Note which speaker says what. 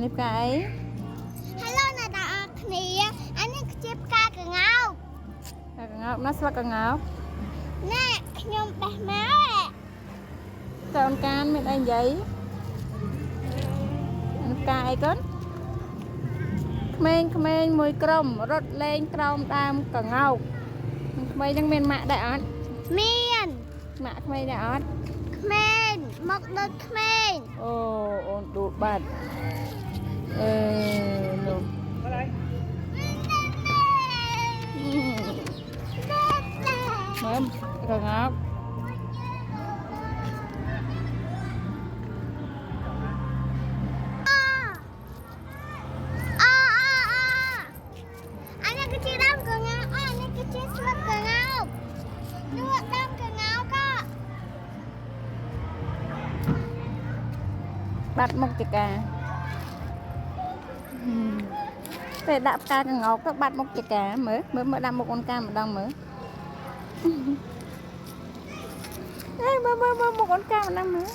Speaker 1: នេះផ្កាអី
Speaker 2: Hello អ្នកទាំងអស់គ្នាអានេះគឺជាផ្កាកង្កោប
Speaker 1: ផ្កាកង្កោបណាស្លឹកកង្កោប
Speaker 2: ណែខ្ញុំបេះមក
Speaker 1: កូនកានមានអីនិយាយអានេះផ្កាអីកូនក្មេងមួយក្រុមរត់លេងក្រោមដើមកង្កោបក្មេងហ្នឹងមានម៉ាក់ដែរអត់
Speaker 2: មាន
Speaker 1: ម៉ាក់ក្មេងដែរអត់
Speaker 2: ក្មេងមកដូចក្មេង
Speaker 1: អូអូនដួលបាត់អឺនោះ មើលកង្កោប
Speaker 2: អានេះគឺជាដើមកង្កោបអានេះគឺជាស្លឹកកង្កោបនោះដើមកង្កោបក៏
Speaker 1: បាត់មុខចកាពេលដាក់ផ្កាកង្កោបទៅបាត់មុខចកាមើលដាក់មុខអូនកាម្ដងមើលអេមើលមុខអូនកាម្ដងមើល